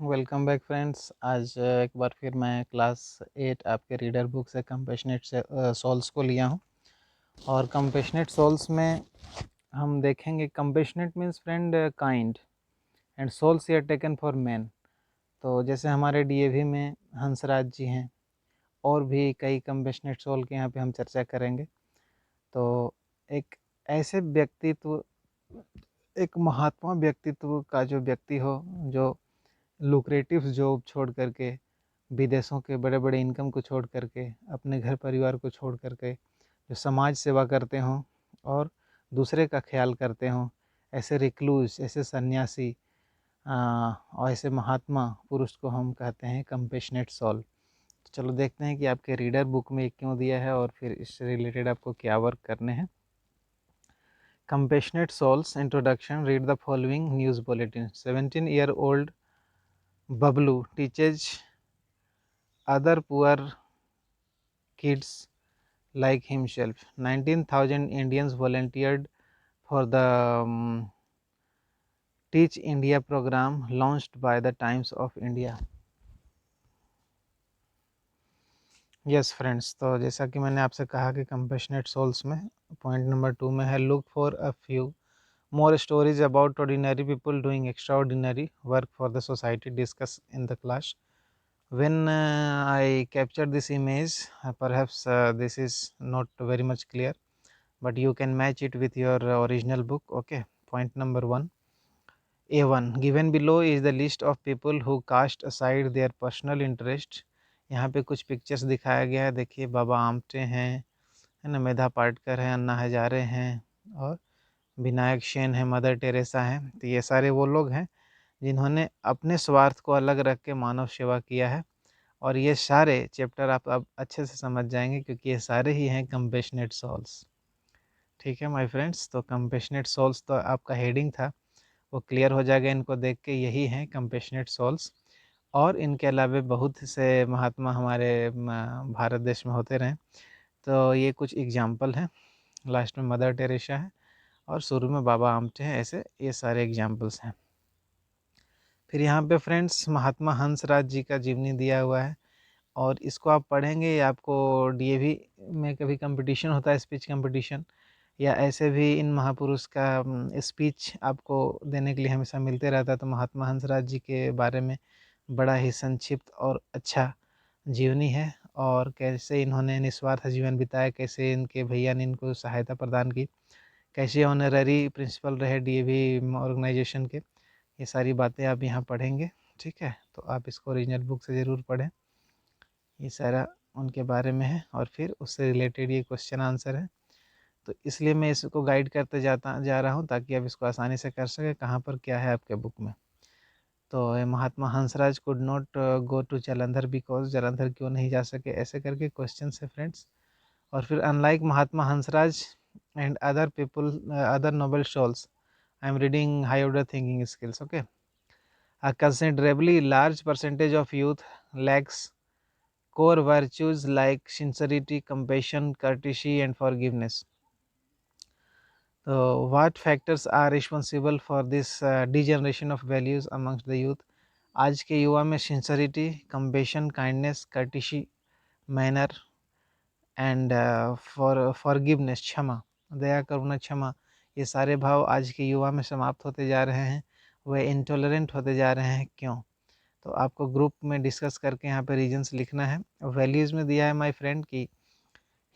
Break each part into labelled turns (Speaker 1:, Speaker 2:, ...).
Speaker 1: Welcome back friends. आज एक बार फिर मैं क्लास 8 आपके रीडर बुक से कंपैशनेट सोल्स को लिया हूँ। और कंपैशनेट सोल्स में हम देखेंगे compassionate means friend kind and souls are taken for man. तो जैसे हमारे डीएवी में हंसराज जी हैं और भी कई कंपैशनेट सोल के यहाँ पे हम चर्चा करेंगे। तो एक ऐसे व्यक्तित्व, एक महात्मा व्यक्तित्व का जो व्यक्ति हो जो लुक्रेटिव जॉब छोड़ करके, विदेशों के बड़े बड़े इनकम को छोड़ करके, अपने घर परिवार को छोड़ करके जो समाज सेवा करते हों और दूसरे का ख्याल करते हों, ऐसे रिक्लूस, ऐसे सन्यासी और ऐसे महात्मा पुरुष को हम कहते हैं कंपैशनेट सोल। तो चलो देखते हैं कि आपके रीडर बुक में क्यों दिया है और फिर इससे रिलेटेड आपको क्या वर्क करने हैं। Compassionate Souls Introduction. Read the following news bulletin. 17-year-old Bablu teaches other poor kids like himself. 19,000 Indians volunteered for the Teach India program launched by the Times of India. Yes friends, तो जैसा कि मैंने आपसे कहा कि compassionate souls में point number 2 में है look for a few more stories about ordinary people doing extraordinary work for the society discussed in the class. When I captured this image, perhaps this is not very much clear, but you can match it with your original book. Okay, point number 1. A1 given below is the list of people who cast aside their personal interest. यहाँ पे कुछ pictures दिखाया गया है। देखिए, बाबा आमटे हैं, है ना, मेधा पाटकर हैं, अन्ना हजारे हैं और विनायक सेन है, मदर टेरेसा हैं। तो ये सारे वो लोग हैं जिन्होंने अपने स्वार्थ को अलग रख के मानव सेवा किया है। और ये सारे चैप्टर आप अब अच्छे से समझ जाएंगे क्योंकि ये सारे ही हैं कंपैशनेट सोल्स। ठीक है माय फ्रेंड्स, तो कंपैशनेट सोल्स तो आपका हेडिंग था, वो क्लियर हो जाएगा इनको देख के। यही हैं कंपैशनेट सोल्स। और इनके अलावा बहुत से महात्मा हमारे भारत देश में होते रहे। तो ये कुछ एग्जाम्पल हैं। लास्ट में मदर टेरेसा है और शुरू में बाबा आमटे हैं। ऐसे ये सारे एग्जाम्पल्स हैं। फिर यहाँ पे फ्रेंड्स महात्मा हंसराज जी का जीवनी दिया हुआ है और इसको आप पढ़ेंगे। आपको डीएवी में कभी कंपटीशन होता है, स्पीच कंपटीशन, या ऐसे भी इन महापुरुष का स्पीच आपको देने के लिए हमेशा मिलते रहता है। तो महात्मा हंसराज जी के बारे में बड़ा ही संक्षिप्त और अच्छा जीवनी है और कैसे इन्होंने निस्वार्थ जीवन बिताया, कैसे इनके भैया ने इनको सहायता प्रदान की, कैसे ऑनररी प्रिंसिपल रहे डीएवी ऑर्गेनाइजेशन के। ये सारी बातें आप यहाँ पढ़ेंगे। ठीक है, तो आप इसको ओरिजिनल बुक से ज़रूर पढ़ें। ये सारा उनके बारे में है और फिर उससे रिलेटेड ये क्वेश्चन आंसर है। तो इसलिए मैं इसको गाइड करते जा रहा हूँ ताकि आप इसको आसानी से कर सकें कहाँ पर क्या है आपके बुक में। तो Mahatma Hansraj could not go to Jalandhar because, Jalandhar क्यों नहीं जा सके, ऐसे करके क्वेश्चन है फ्रेंड्स। और फिर unlike Mahatma Hansraj and other people, other noble souls, I am reading high order thinking skills. Okay, a considerably large percentage of youth lacks core virtues like sincerity, compassion, courtesy, and forgiveness. So, what factors are responsible for this degeneration of values amongst the youth? आज के युवा में sincerity, compassion, kindness, courtesy, manner and forgiveness, क्षमा, दया करुणा, क्षमा, ये सारे भाव आज के युवा में समाप्त होते जा रहे हैं। वे इंटॉलरेंट होते जा रहे हैं। क्यों? तो आपको ग्रुप में डिस्कस करके यहाँ पे रीजन्स लिखना है। वैल्यूज़ में दिया है माय फ्रेंड कि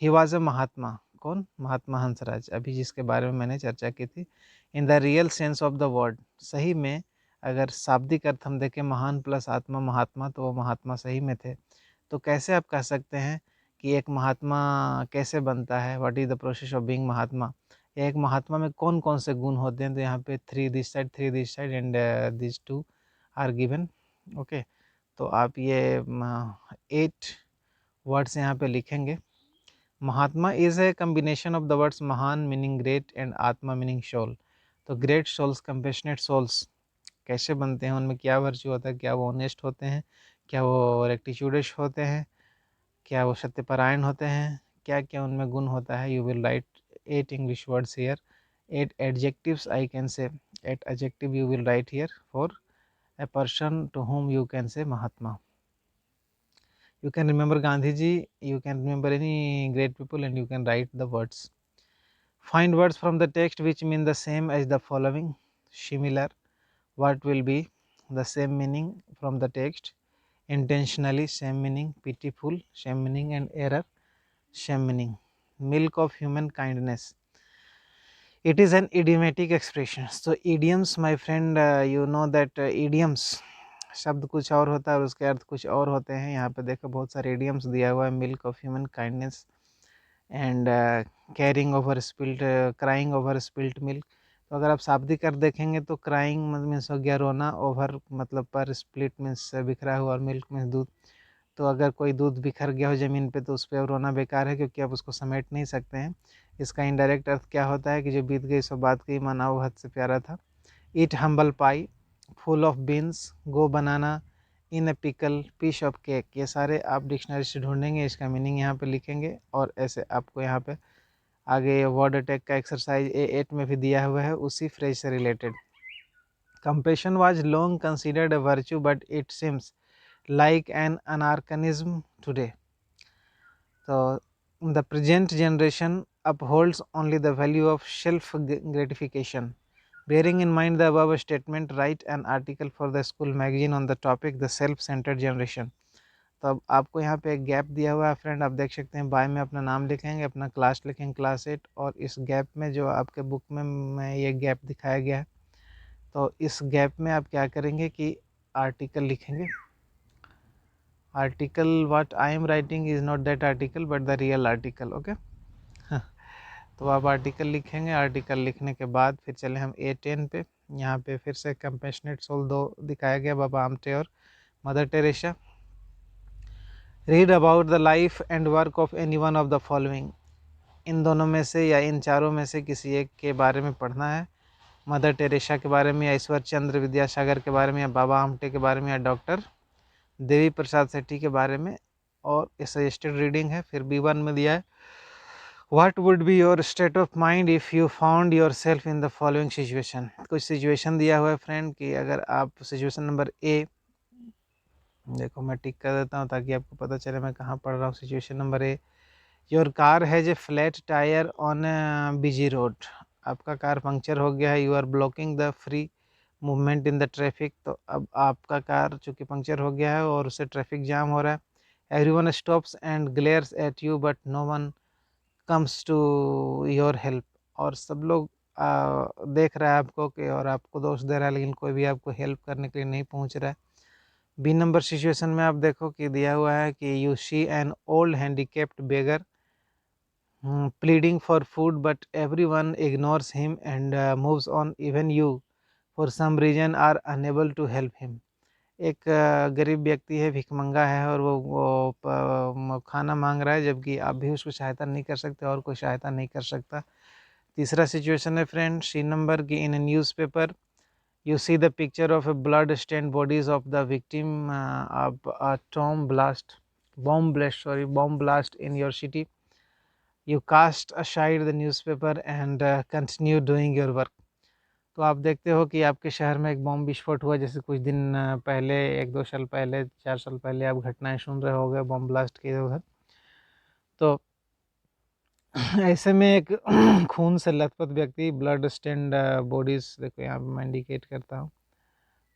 Speaker 1: ही वाज अ महात्मा। कौन? महात्मा हंसराज, अभी जिसके बारे में मैंने चर्चा की थी। In the real sense of the word, सही में अगर शाब्दिक अर्थ हम देखें महान प्लस आत्मा महात्मा, तो वो महात्मा सही में थे। तो कैसे आप कह सकते हैं कि एक महात्मा कैसे बनता है, what is the process of being Mahatma, या एक महात्मा में कौन कौन से गुण होते हैं? तो यहाँ पे 3 this side, 3 this side and this 2 are given. Okay, तो आप ये 8 वर्ड्स यहाँ पे लिखेंगे। Mahatma is a combination of the words mahan meaning great and atma meaning soul. तो ग्रेट सोल्स, कंपैशनेट सोल्स कैसे बनते हैं, उनमें क्या वर्च्यू होता है? क्या वो ऑनेस्ट होते हैं? क्या वो रेक्टिट्यूडिश होते हैं? क्या वो सत्यपरायण होते हैं? क्या क्या उनमें गुण होता है? You will write 8 English words here, 8 adjectives I can say, 8 adjective you will write here for a person to whom you can say Mahatma. You can remember Gandhi ji, you can remember any great people, and you can write the words. Find words from the text which mean the same as the following. Similar, what will be the same meaning from the text? Intentionally, same meaning. Pitiful, same meaning. And error, same meaning. Milk of human kindness, it is an idiomatic expression. So idioms, my friend, you know that idioms शब्द कुछ और होता है और उसके अर्थ कुछ और होते हैं. यहाँ पे देखो बहुत सारे idioms दिया हुआ है. Milk of human kindness and carrying over spilt, crying over spilt milk. तो अगर आप शाब्दिक अर्थ देखेंगे तो क्राइंग मीन्स हो गया रोना, ओवर मतलब पर, स्प्लिट मीन्स बिखरा हुआ, और मिल्क मीन्स दूध. तो अगर कोई दूध बिखर गया हो ज़मीन पे तो उस पर रोना बेकार है, क्योंकि आप उसको समेट नहीं सकते हैं. इसका इनडायरेक्ट अर्थ क्या होता है कि जो बीत गई सो बात गई, माना वो हद से प्यारा था. Eat humble pie, full of beans, go banana, in a pickle, piece of cake. ये सारे आप डिक्शनरी से ढूंढेंगे, इसका मीनिंग यहाँ पे लिखेंगे, और ऐसे आपको यहाँ पे आगे वर्ड अटैक का एक्सरसाइज A8 में भी दिया हुआ है उसी फ्रेज से related. Compassion was long considered a virtue but it seems like an anachronism today. So the present generation upholds only the value of self gratification. Bearing in mind the above statement, write an article for the school magazine on the topic the self centered generation. तो अब आपको यहाँ पे एक gap दिया हुआ है friend, आप देख सकते हैं. बाय में अपना नाम लिखेंगे, अपना क्लास लिखेंगे, क्लास 8, और इस गैप में जो आपके बुक में ये गैप दिखाया गया है, तो इस गैप में आप क्या करेंगे कि आर्टिकल लिखेंगे. article what I am writing is not that article but the real article. okay. तो आप आर्टिकल लिखेंगे. आर्टिकल लिखने के बाद फिर चले हम A10 पे. यहाँ पे फिर से कंपैशनेट सोल 2 दिखाया गया, बाबा आमटे और Mother Teresa. Read about the life and work of any one of the following. इन दोनों में से या इन चारों में से किसी एक के बारे में पढ़ना है. मदर टेरेसा के बारे में, या ईश्वर चंद्र विद्यासागर के बारे में, या बाबा आमटे के बारे में, या डॉक्टर देवी प्रसाद सेठी के बारे में. और सजेस्टेड रीडिंग है. फिर B1 में दिया है, what would be your state of mind if you found your self in the following situation. कुछ सिचुएशन दिया हुआ है फ्रेंड कि अगर आप सिचुएशन नंबर A, देखो मैं टिक कर देता हूँ ताकि आपको पता चले मैं कहाँ पढ़ रहा हूँ. Situation number A, your car has a flat tyre on busy road. आपका कार पंक्चर हो गया है. You are blocking the free movement in the traffic. तो अब आपका कार चूँकि पंक्चर हो गया है और उससे ट्रैफिक जाम हो रहा है. Everyone stops and glares at you but no one comes to your help. और सब लोग देख रहा है आपको कि, और आपको दोष दे रहा है, लेकिन कोई भी आपको हेल्प करने के लिए नहीं पहुंच रहा है. B नंबर सिचुएशन में आप देखो कि दिया हुआ है कि you see an old handicapped beggar pleading for food but everyone ignores him and moves on. Even you for some reason are unable to help him. एक गरीब व्यक्ति है, भिखमंगा है, और वो खाना मांग रहा है, जबकि आप भी उसको सहायता नहीं कर सकते और कोई सहायता नहीं कर सकता. तीसरा सिचुएशन है फ्रेंड C नंबर की, in a newspaper you see the picture of a blood stained bodies of the victim of a bomb blast in your city. You cast aside the newspaper and continue doing your work. तो आप देखते हो कि आपके शहर में एक bomb विस्फोट हुआ, जैसे कुछ दिन पहले, 1-2 साल पहले, 4 साल पहले आप घटनाएं सुन रहे होंगे बॉम्ब ब्लास्ट के उधर. तो ऐसे में एक खून से लथपथ व्यक्ति, ब्लड स्टेन्ड बॉडीज, देखो यहाँ पे मैं इंडिकेट करता हूँ,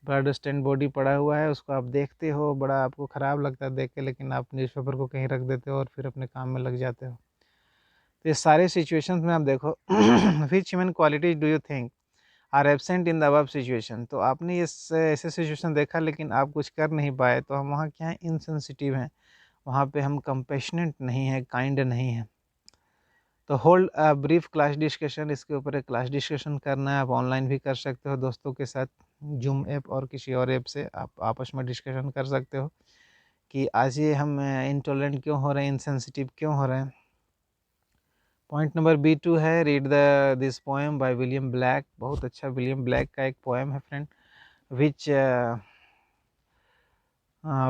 Speaker 1: ब्लड स्टेन्ड बॉडी पड़ा हुआ है, उसको आप देखते हो, बड़ा आपको ख़राब लगता है देख के, लेकिन आप न्यूज़पेपर को कहीं रख देते हो और फिर अपने काम में लग जाते हो. तो ये सारे सिचुएशंस में आप देखो which human qualities do you think are absent in the above situation. तो आपने इस ऐसे सिचुएशन देखा लेकिन आप कुछ कर नहीं पाए, तो हम वहाँ क्या है, इनसेंसिटिव हैं, वहाँ पे हम कंपेशनेट नहीं हैं, काइंड नहीं हैं. तो होल्ड ब्रीफ क्लास डिस्कशन, इसके ऊपर एक क्लास डिस्कशन करना है. आप ऑनलाइन भी कर सकते हो दोस्तों के साथ, जूम ऐप और किसी और ऐप से आप आपस में डिस्कशन कर सकते हो कि आज ये हम इंटॉलरेंट क्यों हो रहे हैं, इनसेंसिटिव क्यों हो रहे हैं. पॉइंट नंबर B2 है, read this poem by William black. बहुत अच्छा विलियम ब्लैक का एक पोएम है friend, which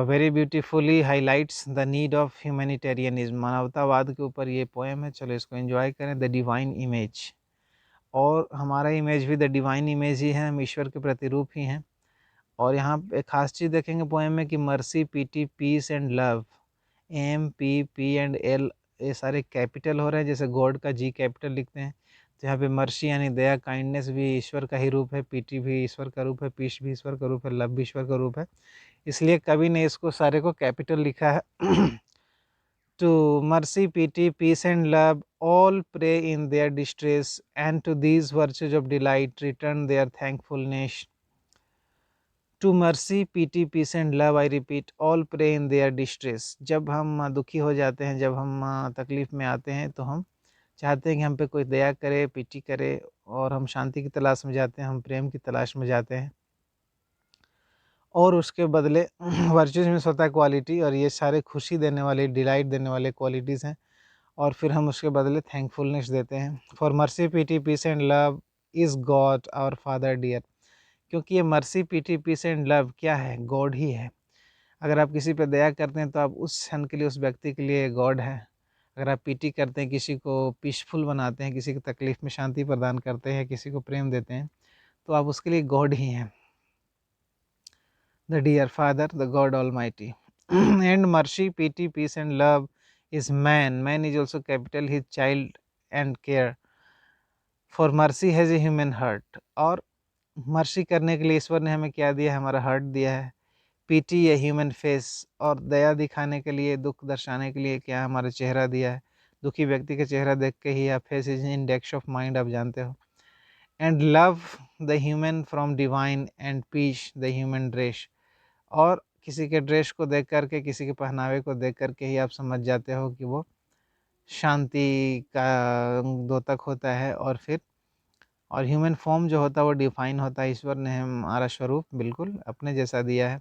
Speaker 1: very beautifully highlights the need of humanitarianism. मानवतावाद के ऊपर ये पोएम है. चलो इसको एंजॉय करें. द डिवाइन इमेज, और हमारा इमेज भी द डिवाइन इमेज ही है, हम ईश्वर के प्रतिरूप ही हैं. और यहाँ एक खास चीज़ देखेंगे पोएम में कि mercy, pity, peace and love, M, P, P and L ये सारे कैपिटल हो रहे हैं, जैसे गॉड का जी कैपिटल लिखते हैं। तो यहाँ पे मर्सी यानी दया, काइंडनेस भी ईश्वर का ही रूप है, पीटी भी ईश्वर का रूप है, पीस भी ईश्वर का रूप है, लव भी ईश्वर का रूप है, इसलिए कवि ने इसको सारे को कैपिटल लिखा है। To mercy, pity, peace and love all pray in their distress, and to these virtues of delight return their thankfulness. To mercy, pity, peace and love, I repeat, all pray in their distress. जब हम दुखी हो जाते हैं, जब हम तकलीफ में आते हैं, तो हम चाहते हैं कि हम पे कोई दया करे, पीटी करे, और हम शांति की तलाश में जाते हैं, हम प्रेम की तलाश में जाते हैं, और उसके बदले वर्चुअस में होता है क्वालिटी, और ये सारे खुशी देने वाले, डिलाइट देने वाले क्वालिटीज़ हैं, और फिर हम उसके बदले थैंकफुलनेस देते हैं। For mercy, pity, peace and love is God our father dear, क्योंकि ये mercy, pity, peace and love क्या है? गॉड ही है। अगर आप किसी पे दया करते हैं तो आप उस क्षण के लिए, उस व्यक्ति के लिए गॉड है। अगर आप पीटी करते हैं, किसी को पीसफुल बनाते हैं, किसी की तकलीफ में शांति प्रदान करते हैं, किसी को प्रेम देते हैं, तो आप उसके लिए गॉड ही हैं। The dear Father, the God Almighty. And mercy, pity, peace and love is man. Man is also capital, his child and care. For mercy has a human heart. और मर्सी करने के लिए ईश्वर ने हमें क्या दिया है? हमारा हार्ट दिया है। पीटी ए ह्यूमन फेस, और दया दिखाने के लिए, दुख दर्शाने के लिए क्या हमारा चेहरा दिया है। दुखी व्यक्ति का चेहरा देख के ही आप face is index of mind आप जानते हो। And love the human from divine and peace the human dress, और किसी के ड्रेस को देख करके, किसी के पहनावे को देख करके ही आप समझ जाते हो कि वो शांति का द्योतक होता है। और फिर ह्यूमन फॉर्म जो होता है वो डिफाइन होता है। ईश्वर ने हमारा स्वरूप बिल्कुल अपने जैसा दिया है।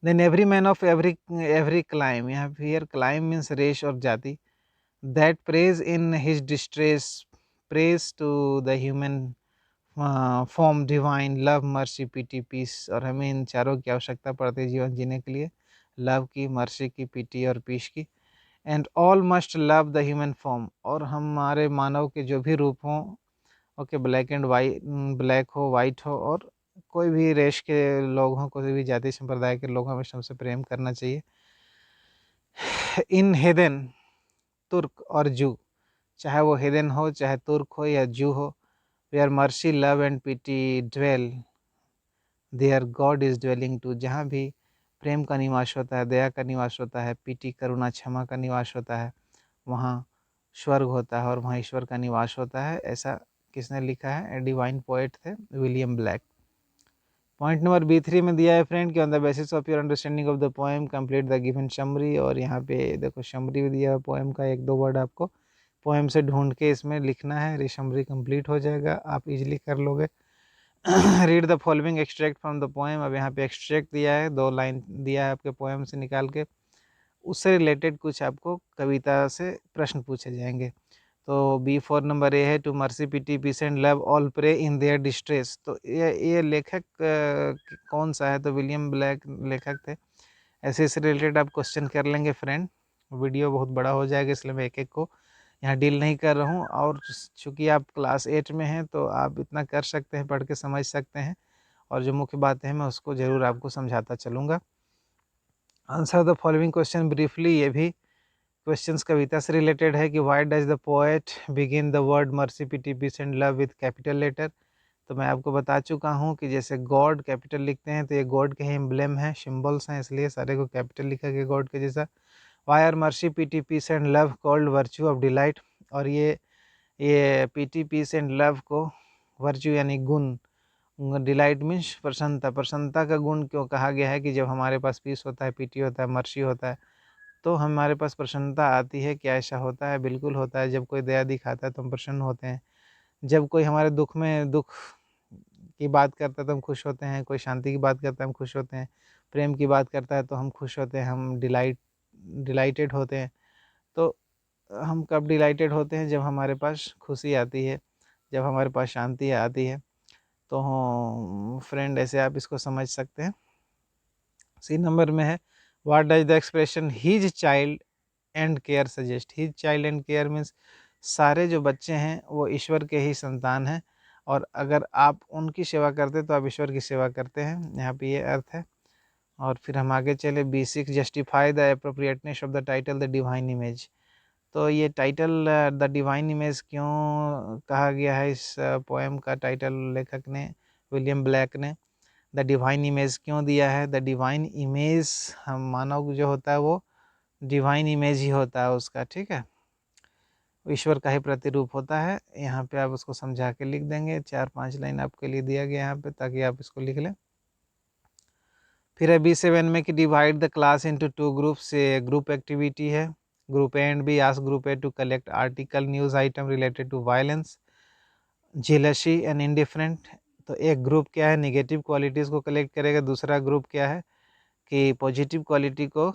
Speaker 1: Then every man of every clime, यहाँ फिर क्लाइम मीन्स रेस और जाति, that prays in his distress prays to the human form divine love, mercy, pity, peace. और हमें इन चारों की आवश्यकता पड़ती है जीवन जीने के लिए, लव की, मर्सी की, पीटी और पीस की। And all must love the human form, और हमारे मानव के जो भी रूप हों, okay, black and white, black हो, वाइट हो, और कोई भी रेश के लोग हों, कोई भी जाति संप्रदाय के लोग, हमें सबसे प्रेम करना चाहिए। इन हेदन, तुर्क और जू, चाहे वो हेदन हो, चाहे तुर्क हो या जू हो, where mercy, love and pity dwell, there God is dwelling too. जहाँ भी प्रेम का निवास होता है, दया का निवास होता है, पीटी, करुणा, क्षमा का निवास होता है, वहाँ स्वर्ग होता है और वहाँ ईश्वर का निवास होता है। ऐसा किसने लिखा है? डिवाइन पोएट थे William black. Point number B3 में दिया है फ्रेंड कि on the basis of your understanding of the poem complete the given summary. और यहाँ पे देखो समरी भी दिया है पोएम का, एक दो वर्ड आपको पोएम से ढूंढ के इसमें लिखना है, समरी कंप्लीट हो जाएगा, आप इजीली कर लोगे। Read the following extract from the poem. अब यहाँ पे एक्सट्रैक्ट दिया है, 2 लाइन दिया है आपके पोएम से निकाल के, उससे रिलेटेड कुछ आपको कविता से प्रश्न पूछे जाएंगे। तो B4 नंबर ए है, to mercy, pity, peace and love all pray in their distress. तो ये लेखक कौन सा है? तो विलियम ब्लैक लेखक थे। ऐसे इससे रिलेटेड आप क्वेश्चन कर लेंगे फ्रेंड। वीडियो बहुत बड़ा हो जाएगा, इसलिए मैं एक एक को यहाँ डील नहीं कर रहा हूँ। और चूँकि आप क्लास 8 में हैं तो आप इतना कर सकते हैं, पढ़ के समझ सकते हैं, और जो मुख्य बातें हैं मैं उसको ज़रूर आपको समझाता चलूँगा। Answer the following question briefly, ये भी क्वेश्चंस कविता से रिलेटेड है कि why does the poet begin the word mercy, pity, peace and love with capital letter. तो मैं आपको बता चुका हूँ कि जैसे गॉड कैपिटल लिखते हैं तो ये गॉड के ही एम्ब्लेम हैं, सिंबल्स हैं, इसलिए सारे को कैपिटल लिखा गया गॉड के जैसा। Why are mercy, pity, peace and love called virtue of delight. और ये पिटी, पीस एंड लव को वर्च्यू यानी गुण, डिलाइट मीन्स प्रसन्नता, प्रसन्नता का गुण क्यों कहा गया है? कि जब हमारे पास पीस होता है, पीटी होता है, मर्सी होता है, तो हमारे पास प्रसन्नता आती है। क्या ऐसा होता है? बिल्कुल होता है। जब कोई दया दिखाता है तो हम प्रसन्न होते हैं। जब कोई हमारे दुख में दुख की बात करता है तो हम खुश होते हैं। कोई शांति की बात करता है हम खुश होते हैं। प्रेम की बात करता है तो हम खुश होते हैं, हम डिलाइटेड होते हैं। तो हम कब डिलाइटेड होते हैं? जब हमारे पास खुशी आती है, जब हमारे पास शांति आती है। तो फ्रेंड ऐसे आप इसको समझ सकते हैं। C नंबर में है, what does the expression his child and care suggest. His child and care means सारे जो बच्चे हैं वो ईश्वर के ही संतान हैं, और अगर आप उनकी सेवा करते तो आप ईश्वर की सेवा करते हैं, यहाँ पे ये अर्थ है। और फिर हम आगे चले, B6 justify the appropriateness of the title the divine image. तो ये टाइटल द डिवाइन इमेज क्यों कहा गया है, इस पोएम का टाइटल लेखक ने, विलियम ब्लैक ने द डिवाइन इमेज क्यों दिया है? द डिवाइन इमेज, हम मानव जो होता है वो डिवाइन इमेज ही होता है उसका, ठीक है, ईश्वर का ही प्रतिरूप होता है। यहाँ पे आप उसको समझा के लिख देंगे, 4-5 लाइन आपके लिए दिया गया यहाँ पे ताकि आप इसको लिख लें। फिर है B7 में कि divide the class into 2 groups, group activity है। Group A and B, ask group A to collect article news item related to violence, jealousy and indifferent. तो एक ग्रुप क्या है, निगेटिव क्वालिटीज़ को कलेक्ट करेगा, दूसरा ग्रुप क्या है कि पॉजिटिव क्वालिटी को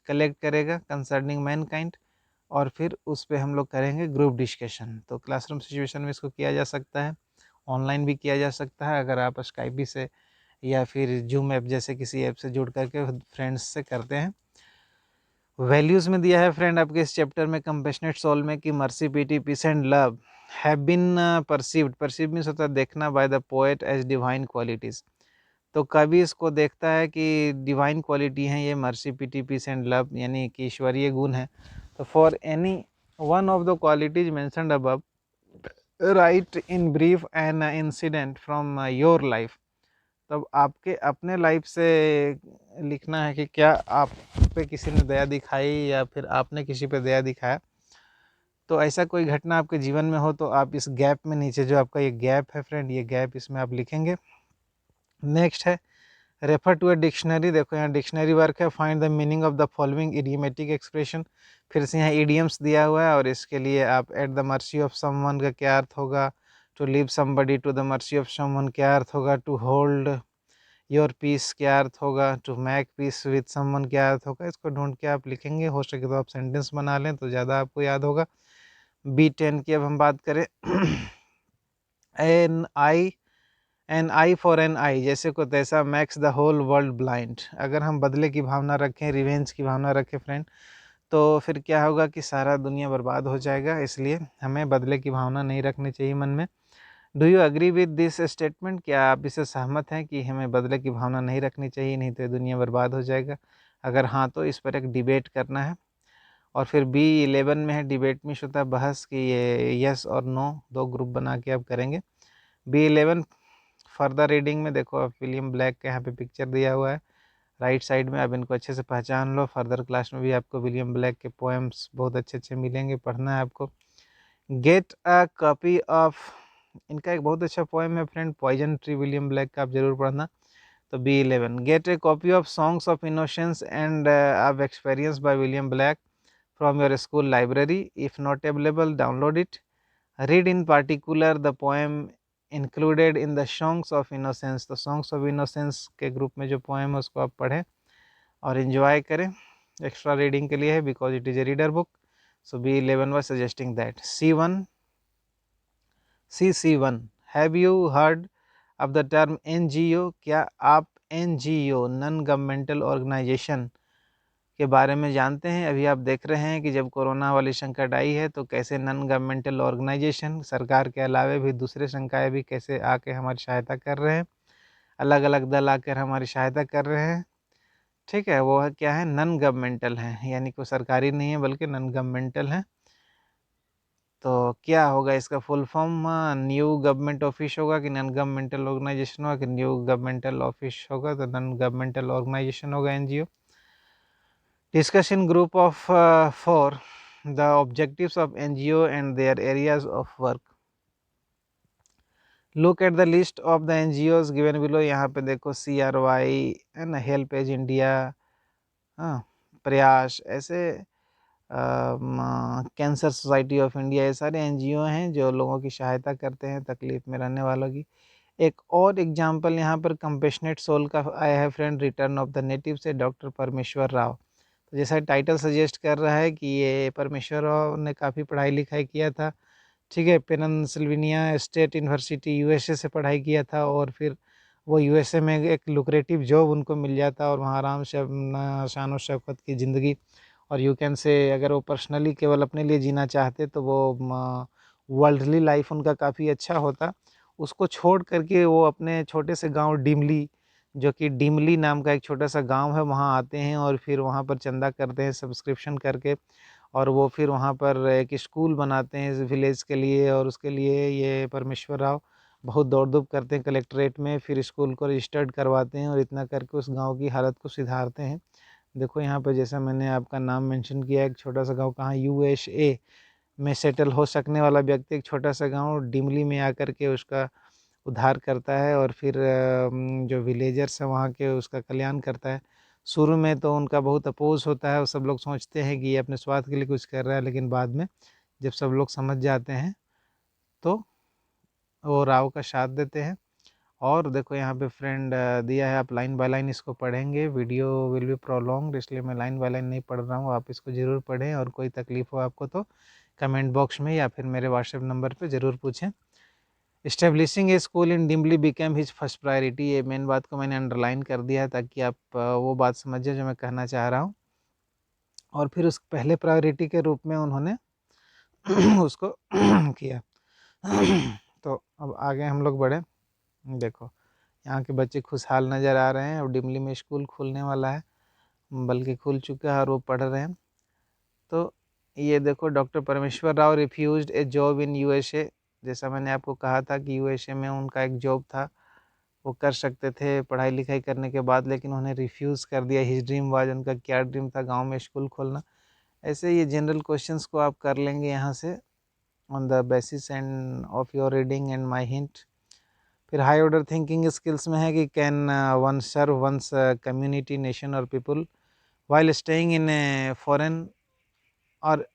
Speaker 1: कलेक्ट करेगा कंसर्निंग मैनकाइंड, और फिर उस पे हम लोग करेंगे ग्रुप डिस्कशन। तो क्लासरूम सिचुएशन में इसको किया जा सकता है, ऑनलाइन भी किया जा सकता है अगर आप स्काइपी से या फिर जूम ऐप जैसे किसी ऐप से जुड़ करके फ्रेंड्स से करते हैं। वैल्यूज़ में दिया है फ्रेंड आपके इस चैप्टर में, कंपैशनेट सोल में, कि mercy, pity, peace and love have been perceived, perceive means होता है देखना, by the poet as divine qualities. तो कवि इसको देखता है कि डिवाइन क्वालिटी हैं ये mercy, pity, peace and love, यानी कि ईश्वरीय गुण है। तो for any one of the qualities mentioned above, write in brief an incident from your life. तब आपके अपने लाइफ से लिखना है कि क्या आप पे किसी ने दया दिखाई या फिर आपने किसी पे दया दिखाया। तो ऐसा कोई घटना आपके जीवन में हो तो आप इस गैप में, नीचे जो आपका ये गैप है फ्रेंड, ये गैप इसमें आप लिखेंगे। नेक्स्ट है रेफर टू अ डिक्शनरी। देखो यहाँ डिक्शनरी वर्क है, find the meaning of the following idiomatic expression. फिर से यहाँ इडियम्स दिया हुआ है और इसके लिए आप at the mercy of someone का क्या अर्थ होगा, to leave somebody to the mercy of someone क्या अर्थ होगा, टू होल्ड योर पीस क्या अर्थ होगा, to make peace with someone क्या अर्थ होगा। इसको ढूंढ के आप लिखेंगे, हो सके तो आप सेंटेंस बना लें तो ज़्यादा आपको याद होगा। B10 की अब हम बात करें, an eye for an eye, जैसे को तैसा, makes the whole world blind. अगर हम बदले की भावना रखें, रिवेंज की भावना रखें फ्रेंड, तो फिर क्या होगा कि सारा दुनिया बर्बाद हो जाएगा, इसलिए हमें बदले की भावना नहीं रखनी चाहिए मन में। Do you agree with this statement, क्या आप इससे सहमत हैं कि हमें बदले की भावना नहीं रखनी चाहिए, नहीं तो दुनिया बर्बाद हो जाएगा? अगर हाँ तो इस पर एक डिबेट करना है। और फिर B11 में है डिबेट में होता है बहस कि ये यस और नो, दो ग्रुप बना के आप करेंगे। B11 फर्दर रीडिंग में देखो आप विलियम ब्लैक का यहाँ पे पिक्चर दिया हुआ है राइट साइड में, आप इनको अच्छे से पहचान लो। फर्दर क्लास में भी आपको विलियम ब्लैक के पोएम्स बहुत अच्छे अच्छे मिलेंगे, पढ़ना है आपको। गेट अ कॉपी ऑफ, इनका एक बहुत अच्छा पोएम है friend, poison tree, William Blake का, आप जरूर पढ़ना। तो B11, get a copy of songs of innocence and of experience by William Blake from your school library. If not available, download it. Read in particular the poem included in the Songs of Innocence. तो Songs of Innocence के group में जो poem है उसको आप पढ़ें और enjoy करें। एक्स्ट्रा रीडिंग के लिए है because it is a reader book. So B11 was suggesting that. C1, have you heard of the term NGO? क्या आप NGO, नॉन गवर्नमेंटल ऑर्गेनाइजेशन के बारे में जानते हैं? अभी आप देख रहे हैं कि जब कोरोना वाली संकट आई है तो कैसे नॉन गवर्नमेंटल ऑर्गेनाइजेशन, सरकार के अलावे भी दूसरे संकाय भी कैसे आके हमारी सहायता कर रहे हैं, अलग अलग दल आकर हमारी सहायता कर रहे हैं। ठीक है, वो है क्या है, नॉन गवर्नमेंटल है, यानी कोई सरकारी नहीं है बल्कि नॉन गवर्नमेंटल है। तो क्या होगा इसका full form, new government office होगा कि नॉन गवर्नमेंटल ऑर्गेनाइजेशन होगा कि न्यू गवर्नमेंटल ऑफिस होगा? तो नॉन गवर्नमेंटल ऑर्गेनाइजेशन होगा, NGO। Discussion group of 4, the objectives of NGO and their areas of work. Look at the list of the NGOs given below. यहाँ पे देखो CRY है ना, हेल्प एज इंडिया, हाँ, प्रयास, ऐसे कैंसर सोसाइटी ऑफ इंडिया, ये सारे NGO हैं जो लोगों की सहायता करते हैं, तकलीफ में रहने वालों की। एक और एग्जाम्पल यहाँ पर कंपेशनेट सोल का आया है friend, return of the native से डॉक्टर परमेश्वर राव। तो जैसा टाइटल सजेस्ट कर रहा है कि ये परमेश्वर राव ने काफ़ी पढ़ाई लिखाई किया था, ठीक है, पेनिनसिल्वेनिया स्टेट यूनिवर्सिटी USA से पढ़ाई किया था, और फिर वो USA में एक लुक्रेटिव जॉब उनको मिल जाता और वहाँ आराम से अपना शान और शौकत की ज़िंदगी, और यू कैन से अगर वो पर्सनली केवल अपने लिए जीना चाहते तो वो वर्ल्डली लाइफ उनका काफ़ी अच्छा होता। उसको छोड़ करके वो अपने छोटे से गांव डिमली, जो कि डिमली नाम का एक छोटा सा गांव है, वहां आते हैं और फिर वहां पर चंदा करते हैं सब्सक्रिप्शन करके, और वो फिर वहाँ पर एक स्कूल बनाते हैं इस विलेज के लिए। और उसके लिए ये परमेश्वर राव बहुत दौड़ धूप करते हैं कलेक्ट्रेट में, फिर स्कूल को रजिस्टर्ड करवाते हैं और इतना करके उस गांव की हालत को सुधारते हैं। देखो यहाँ पर जैसा मैंने आपका नाम मेंशन किया, एक छोटा सा गांव कहाँ USA में सेटल हो सकने वाला व्यक्ति एक छोटा सा गांव डिमली में आकर के उसका उद्धार करता है, और फिर जो विलेजर्स हैं वहाँ के उसका कल्याण करता है। शुरू में तो उनका बहुत अपोज होता है और सब लोग सोचते हैं कि ये अपने स्वार्थ के लिए कुछ कर रहा है, लेकिन बाद में जब सब लोग समझ जाते हैं तो वो राव का साथ देते हैं। और देखो यहाँ पे फ्रेंड दिया है, आप लाइन बाय लाइन इसको पढ़ेंगे, वीडियो विल बी प्रोलॉन्ग्ड, इसलिए मैं लाइन बाय लाइन नहीं पढ़ रहा हूँ, आप इसको ज़रूर पढ़ें। और कोई तकलीफ़ हो आपको तो कमेंट बॉक्स में या फिर मेरे व्हाट्सएप नंबर पे ज़रूर पूछें। Establishing a school in Dimbli became his first priority, ये मेन बात को मैंने अंडरलाइन कर दिया है ताकि आप वो बात समझिए जो मैं कहना चाह रहा हूँ। और फिर उस पहले प्रायोरिटी के रूप में उन्होंने उसको किया। तो अब आगे हम लोग बढ़े। देखो यहाँ के बच्चे खुशहाल नज़र आ रहे हैं, अब डिमली में स्कूल खुलने वाला है, बल्कि खुल चुका है और वो पढ़ रहे हैं। तो ये देखो, डॉक्टर परमेश्वर Rao refused A job in USA, जैसा मैंने आपको कहा था कि USA में उनका एक जॉब था, वो कर सकते थे पढ़ाई लिखाई करने के बाद, लेकिन उन्हें रिफ्यूज़ कर दिया। हिज ड्रीम वाज, उनका क्या ड्रीम था, गांव में स्कूल खोलना। ऐसे ये जनरल क्वेश्चंस को आप कर लेंगे यहाँ से on the basis and of your reading and my hint. फिर हाई ऑर्डर थिंकिंग स्किल्स में है कि can one serve one's community, nation और people while staying in a foreign और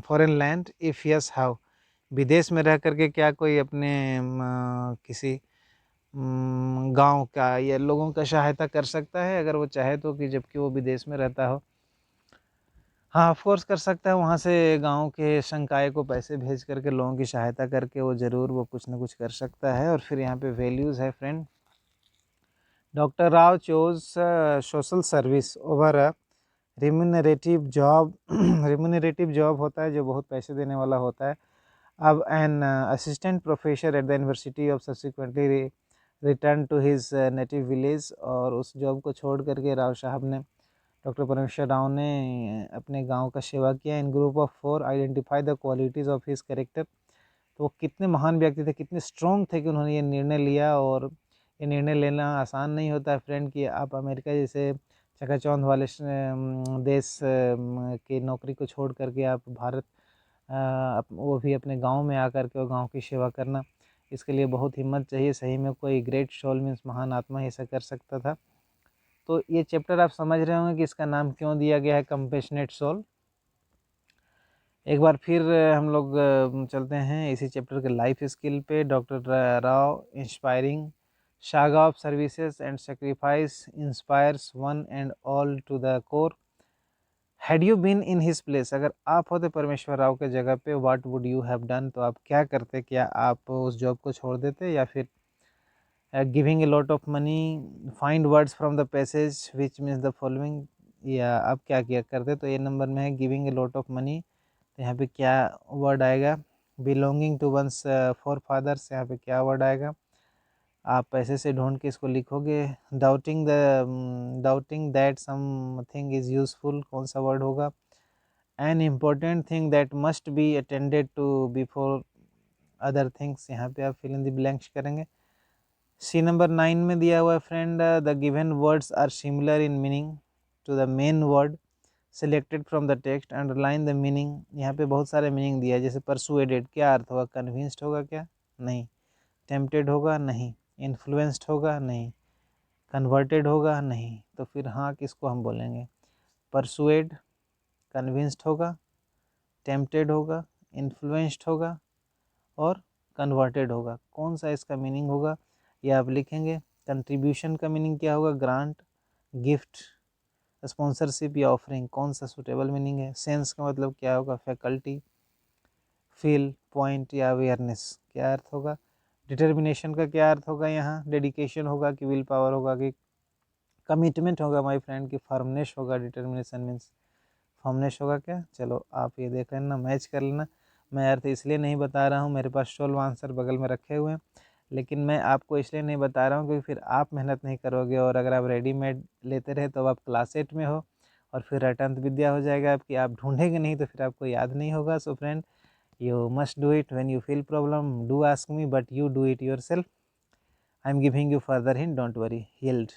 Speaker 1: foreign land, if yes how, विदेश में रह करके क्या कोई अपने किसी गांव का या लोगों का सहायता कर सकता है अगर वो चाहे तो, कि जबकि वो विदेश में रहता हो? हाँ, ऑफ कोर्स कर सकता है, वहाँ से गांव के संकाय को पैसे भेज करके लोगों की सहायता करके वो ज़रूर वो कुछ ना कुछ कर सकता है। और फिर यहाँ पे वैल्यूज़ है friend, doctor Rao chose social service over a remunerative job. Remunerative job होता है जो बहुत पैसे देने वाला होता है। अब an assistant professor at the university of subsequently return to his native village, और उस जॉब को छोड़ करके राव साहब ने, डॉक्टर परमेश्वर राव ने अपने गांव का सेवा किया। In group of 4 identify the qualities of his character, तो वो कितने महान व्यक्ति थे, कितने स्ट्रॉन्ग थे कि उन्होंने ये निर्णय लिया। और ये निर्णय लेना आसान नहीं होता है फ्रेंड, कि आप अमेरिका जैसे चकाचौंध वाले देश की नौकरी को छोड़ करके आप भारत, वो भी अपने गांव में आकर के और गांव की सेवा करना, इसके लिए बहुत हिम्मत चाहिए। सही में कोई ग्रेट सोल मीन्स महान आत्मा ही ऐसा कर सकता था। तो ये चैप्टर आप समझ रहे होंगे कि इसका नाम क्यों दिया गया है, कंपैशनेट सोल। एक बार फिर हम लोग चलते हैं इसी चैप्टर के लाइफ स्किल पे। Doctor Rao inspiring saga of services and sacrifice inspires one and all to the core. Had you been in his place, अगर आप होते परमेश्वर राव के जगह पे, what would you have done, तो आप क्या करते? क्या आप उस जॉब को छोड़ देते, या फिर giving a lot of money, find words from the passage which means the following, या आप क्या किया करते? तो ये नंबर में है giving a lot of money, तो यहाँ पे क्या वर्ड आएगा? Belonging to one's forefathers, यहाँ पे क्या वर्ड आएगा? आप पैसे से ढूंढ के इसको लिखोगे। Doubting that something is useful, कौन सा वर्ड होगा? An important thing that must be attended to before other things, यहाँ पे आप फिल इन द ब्लैंक्स करेंगे। सी नंबर 9 में दिया हुआ है friend, the given words are similar in meaning to the main word selected from the text, underline the meaning. यहाँ पे बहुत सारे मीनिंग दिया है, जैसे परसुएडेड, क्या अर्थ होगा? कन्विंस्ड होगा क्या? नहीं। टेम्पटेड होगा? नहीं। इन्फ्लुएंस्ड होगा? नहीं। कन्वर्टेड होगा? नहीं। तो फिर हाँ किसको हम बोलेंगे? परसुएड, कन्विंस्ड होगा, टेम्पटेड होगा, इन्फ्लुएंस्ड होगा और कन्वर्टेड होगा। कौन सा इसका मीनिंग होगा ये आप लिखेंगे। कंट्रीब्यूशन का मीनिंग क्या होगा? ग्रांट, गिफ्ट, स्पॉन्सरशिप या ऑफरिंग, कौन सा सुटेबल मीनिंग है? सेंस का मतलब क्या होगा? फैकल्टी, फील, पॉइंट या अवेयरनेस, क्या अर्थ होगा? डिटर्मिनेशन का क्या अर्थ होगा? यहाँ डेडिकेशन होगा कि विल पावर होगा कि कमिटमेंट होगा माय फ्रेंड, की फर्मनेस होगा? डिटर्मिनेशन मीन्स फर्मनेस होगा क्या? चलो आप ये देख लेना, मैच कर लेना। मैं अर्थ इसलिए नहीं बता रहा हूँ, मेरे पास 12 आंसर बगल में रखे हुए हैं, लेकिन मैं आपको इसलिए नहीं बता रहा हूँ क्योंकि फिर आप मेहनत नहीं करोगे, और अगर आप रेडीमेड लेते रहे तो आप क्लास 8 में हो और फिर रटंत विद्या हो जाएगा आपकी, आप ढूंढेंगे नहीं तो फिर आपको याद नहीं होगा। So friend, you must do it when you feel problem. Do ask me, but you do it yourself. I am giving you further hint, don't worry. Yield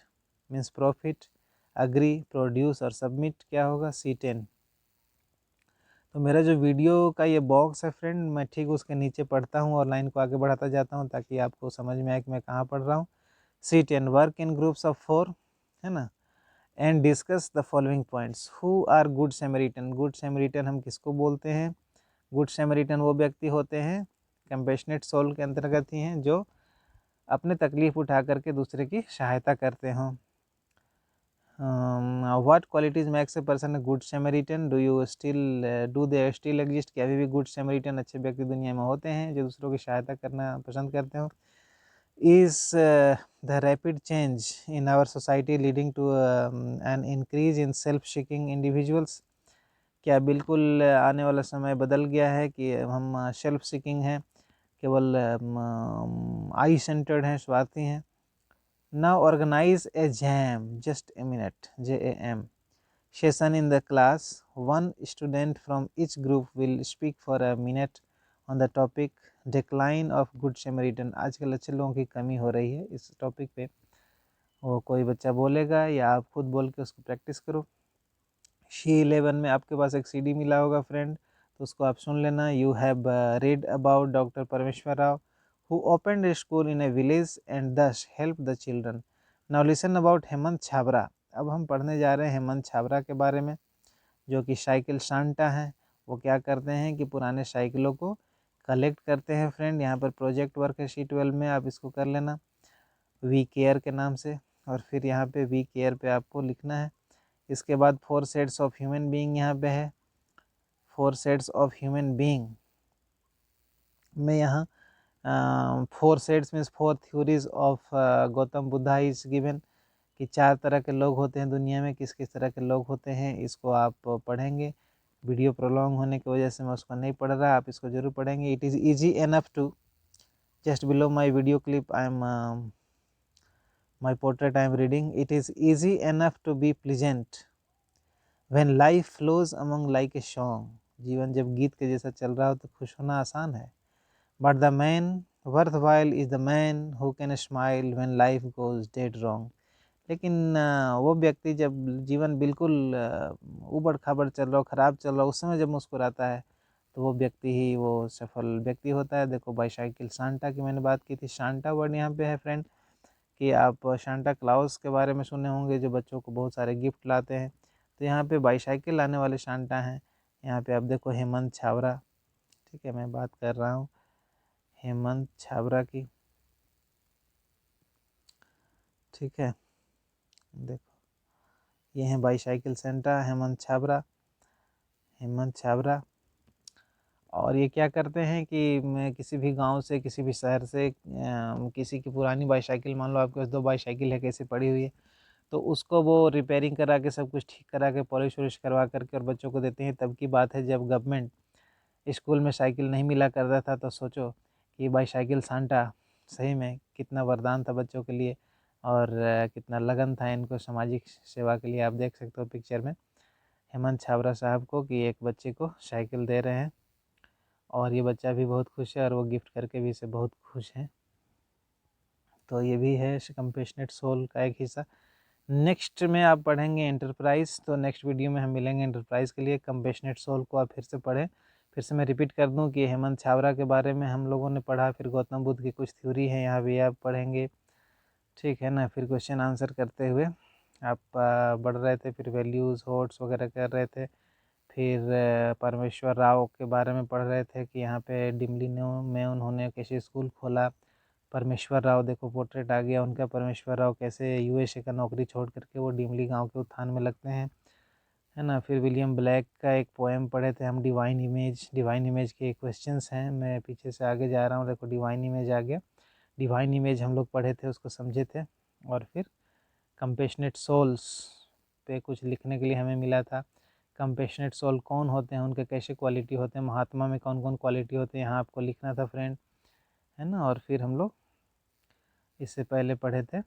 Speaker 1: means profit, agree, produce और submit क्या होगा, C10। तो मेरा जो video का ये box है friend, मैं ठीक उसके नीचे पढ़ता हूँ और लाइन को आगे बढ़ाता जाता हूँ ताकि आपको समझ में आए कि मैं कहाँ पढ़ रहा हूँ। C10 work in groups of 4, है ना, and discuss the following points. Who are good Samaritan. Good Samaritan हम किसको बोलते हैं? गुड सैमरिटन वो व्यक्ति होते हैं, कंपैशनेट सोल के अंतर्गत ही हैं, जो अपने तकलीफ उठा करके दूसरे की सहायता करते हों। What qualities makes a person a good Samaritan? Do they still exist? क्या अभी भी गुड सैमरिटन अच्छे व्यक्ति दुनिया में होते हैं जो दूसरों की सहायता करना पसंद करते हो? Is the rapid change in our society leading to an increase in self seeking individuals? क्या बिल्कुल आने वाला समय बदल गया है कि हम सेल्फ सीकिंग हैं, केवल आई सेंटर्ड हैं, स्वार्थी हैं? Now organise a jam, just a minute, JAM session in the class. One student from each group will speak for a minute on the topic decline of good Samaritan। आजकल अच्छे लोगों की कमी हो रही है, इस टॉपिक पे वो कोई बच्चा बोलेगा या आप खुद बोल के उसको प्रैक्टिस करो। C11 में आपके पास एक CD मिला होगा फ्रेंड, तो उसको आप सुन लेना। You have read about Dr. Parmeshwar Rao who opened a school in a village and thus helped the children. Now listen about Hemant Chhabra. अब हम पढ़ने जा रहे हैं हेमंत छाबरा के बारे में, जो कि साइकिल सांटा हैं। वो क्या करते हैं कि पुराने साइकिलों को कलेक्ट करते हैं फ्रेंड। यहाँ पर प्रोजेक्ट वर्क है C12 में, आप इसको कर लेना वी केयर के नाम से, और फिर यहाँ पे वी केयर पे आपको लिखना है। इसके बाद 4 सेट्स ऑफ ह्यूमन बीइंग यहाँ पे है। 4 सेट्स ऑफ ह्यूमन बीइंग में यहाँ 4 sets means 4 theories of Gautam Buddha is given, कि 4 तरह के लोग होते हैं दुनिया में, किस किस तरह के लोग होते हैं, इसको आप पढ़ेंगे। वीडियो प्रोलॉन्ग होने की वजह से मैं उसको नहीं पढ़ रहा, आप इसको जरूर पढ़ेंगे। It is easy enough to, just below my video clip I am my portrait I am reading, it is easy enough to be pleasant When life flows among like a song, जीवन जब गीत के जैसा चल रहा हो तो खुश होना आसान है। But the man worthwhile is the man who can smile when life goes dead wrong। लेकिन वो व्यक्ति जब जीवन बिल्कुल ऊबड़ खाबड़ चल रहा हो, ख़राब चल रहा हो, उस समय जब मुस्कुराता है तो वो व्यक्ति ही वो सफल व्यक्ति होता है। देखो बाईसाइकिल सांता की मैंने बात की थी। सांता वर्ड यहाँ पे है फ्रेंड, कि आप सांता क्लाउस के बारे में सुने होंगे जो बच्चों को बहुत सारे गिफ्ट लाते हैं, तो यहाँ पे बाईसाइकिल लाने वाले सांता हैं। यहाँ पे आप देखो हेमंत छाबरा, ठीक है, मैं बात कर रहा हूँ हेमंत छाबरा की, ठीक है। देखो ये हैं बाईसाइकिल सांता हेमंत छाबरा, हेमंत छाबरा। और ये क्या करते हैं कि मैं किसी भी गांव से, किसी भी शहर से किसी की पुरानी बाईसाइकिल, मान लो आपके पास 2 बाईसाइकिल है, कैसे पड़ी हुई है, तो उसको वो रिपेयरिंग करा के, सब कुछ ठीक करा के, पॉलिश वॉलिश करवा करके और बच्चों को देते हैं। तब की बात है जब गवर्नमेंट स्कूल में साइकिल नहीं मिला करता था, तो सोचो कि बाईसाइकिल सांता सही में कितना वरदान था बच्चों के लिए, और कितना लगन था इनको सामाजिक सेवा के लिए। आप देख सकते हो पिक्चर में हेमंत छाबरा साहब को, कि एक बच्चे को साइकिल दे रहे हैं और ये बच्चा भी बहुत खुश है और वो गिफ्ट करके भी इसे बहुत खुश हैं। तो ये भी है कंपैशनेट सोल का एक हिस्सा। नेक्स्ट में आप पढ़ेंगे एंटरप्राइज, तो नेक्स्ट वीडियो में हम मिलेंगे एंटरप्राइज के लिए। कंपैशनेट सोल को आप फिर से पढ़ें। फिर से मैं रिपीट कर दूं कि हेमंत छाबरा के बारे में हम लोगों ने पढ़ा, फिर गौतम बुद्ध की कुछ थ्योरी है यहाँ भी आप पढ़ेंगे, ठीक है ना। फिर क्वेश्चन आंसर करते हुए आप बढ़ रहे थे, फिर वैल्यूज़ होट्स वगैरह कर रहे थे, फिर परमेश्वर राव के बारे में पढ़ रहे थे कि यहाँ पे डिमली में उन्होंने कैसे स्कूल खोला। परमेश्वर राव देखो पोर्ट्रेट आ गया उनका, परमेश्वर राव कैसे USA का नौकरी छोड़ करके वो डिमली गांव के उत्थान में लगते हैं, है ना। फिर विलियम ब्लैक का एक पोएम पढ़े थे हम, डिवाइन इमेज। डिवाइन इमेज के क्वेश्चंस हैं, मैं पीछे से आगे जा रहा हूँ, देखो डिवाइन इमेज आ गया। डिवाइन इमेज हम लोग पढ़े थे, उसको समझे थे। और फिर कंपैशनेट सोल्स पे कुछ लिखने के लिए हमें मिला था। कंपेशनेट सोल कौन होते हैं, उनके कैसे क्वालिटी होते हैं, महात्मा में कौन कौन क्वालिटी होते हैं, यहाँ आपको लिखना था फ्रेंड, है ना। और फिर हम लोग इससे पहले पढ़े थे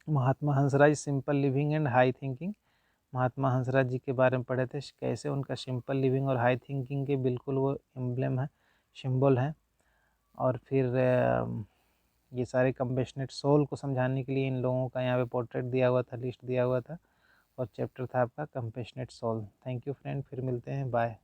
Speaker 1: Mahatma Hansraj simple living and high thinking. Mahatma Hansraj ji के बारे में पढ़े थे, कैसे उनका सिंपल लिविंग और हाई थिंकिंग के बिल्कुल वो एम्ब्लेम है, सिंबल है। और फिर ये सारे कंपेशनेट सोल को समझाने के लिए इन लोगों का यहाँ पे पोर्ट्रेट दिया हुआ था, लिस्ट दिया हुआ था, और चैप्टर था आपका compassionate soul. Thank you friend, फिर मिलते हैं, बाय।